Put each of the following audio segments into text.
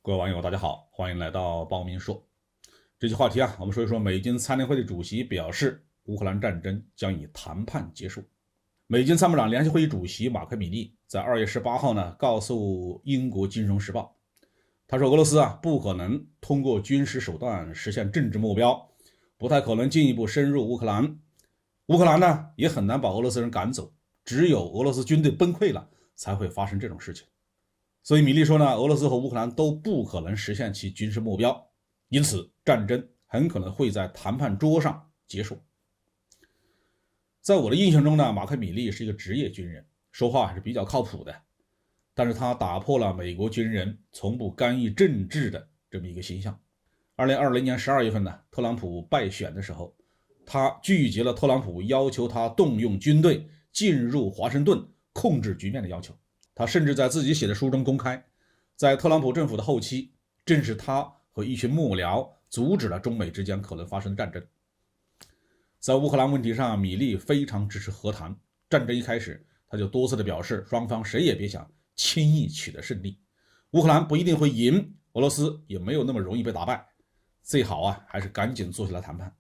各位网友，大家好，欢迎来到包明说。这期话题我们说一说美军参联会的主席表示，乌克兰战争将以谈判结束。美军参谋长联席会议主席马克米利在2月18号告诉英国金融时报，他说俄罗斯不可能通过军事手段实现政治目标，不太可能进一步深入乌克兰。乌克兰呢也很难把俄罗斯人赶走，只有俄罗斯军队崩溃了才会发生这种事情。所以米利说俄罗斯和乌克兰都不可能实现其军事目标，因此战争很可能会在谈判桌上结束。在我的印象中马克米利是一个职业军人，说话还是比较靠谱的，但是他打破了美国军人从不干预政治的这么一个形象。2020年12月份特朗普败选的时候，他拒绝了特朗普要求他动用军队进入华盛顿控制局面的要求。他甚至在自己写的书中公开，在特朗普政府的后期，正是他和一群幕僚阻止了中美之间可能发生的战争。在乌克兰问题上，米利非常支持和谈，战争一开始他就多次的表示，双方谁也别想轻易取得胜利，乌克兰不一定会赢，俄罗斯也没有那么容易被打败，最好还是赶紧坐下来谈判。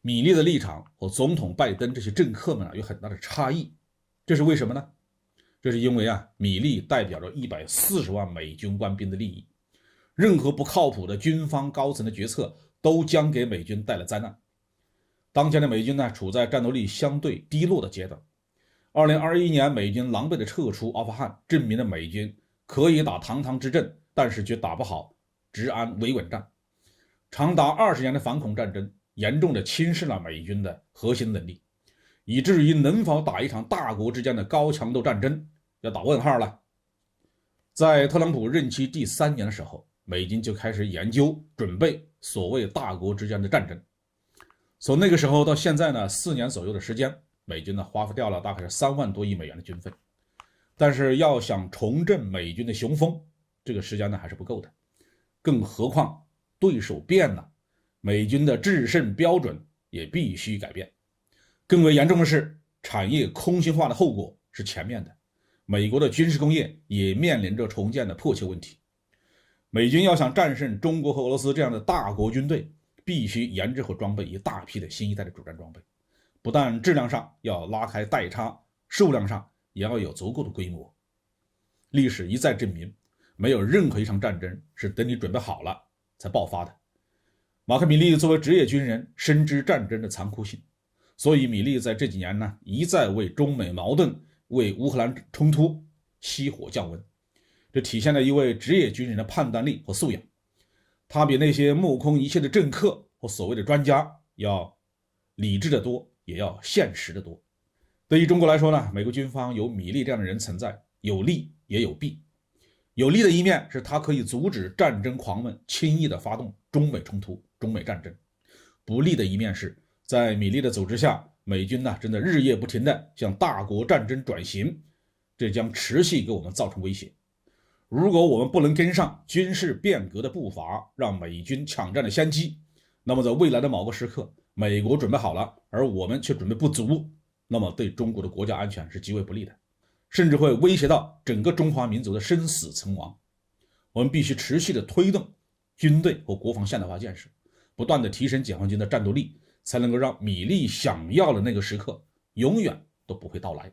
米利的立场和总统拜登这些政客们有很大的差异，这是为什么呢？这是因为米利代表着140万美军官兵的利益，任何不靠谱的军方高层的决策都将给美军带来灾难。当前的美军处在战斗力相对低落的阶段。2021年美军狼狈的撤出阿富汗，证明了美军可以打堂堂之阵，但是却打不好治安维稳战。长达20年的反恐战争严重的侵蚀了美军的核心能力，以至于能否打一场大国之间的高强度战争要打问号了。在特朗普任期第3年的时候，美军就开始研究准备所谓大国之间的战争。从那个时候到现在4年左右的时间，美军花费掉了大概是3万多亿美元的军费。但是要想重振美军的雄风，这个时间还是不够的。更何况对手变了，美军的制胜标准也必须改变。更为严重的是，产业空心化的后果是前面的。美国的军事工业也面临着重建的迫切问题。美军要想战胜中国和俄罗斯这样的大国军队，必须研制和装备一大批的新一代的主战装备，不但质量上要拉开代差，数量上也要有足够的规模。历史一再证明，没有任何一场战争是等你准备好了才爆发的。马克米利作为职业军人，深知战争的残酷性，所以米利在这几年一再为中美矛盾、为乌克兰冲突熄火降温，这体现了一位职业军人的判断力和素养。他比那些目空一切的政客或所谓的专家要理智的多，也要现实的多。对于中国来说美国军方有米利这样的人存在，有利也有弊。有利的一面是他可以阻止战争狂们轻易的发动中美冲突、中美战争。不利的一面是在米利的组织下，美军正在日夜不停地向大国战争转型，这将持续给我们造成威胁。如果我们不能跟上军事变革的步伐，让美军抢占了先机，那么在未来的某个时刻，美国准备好了，而我们却准备不足，那么对中国的国家安全是极为不利的，甚至会威胁到整个中华民族的生死存亡。我们必须持续的推动军队和国防现代化建设，不断的提升解放军的战斗力，才能够让米利想要的那个时刻永远都不会到来。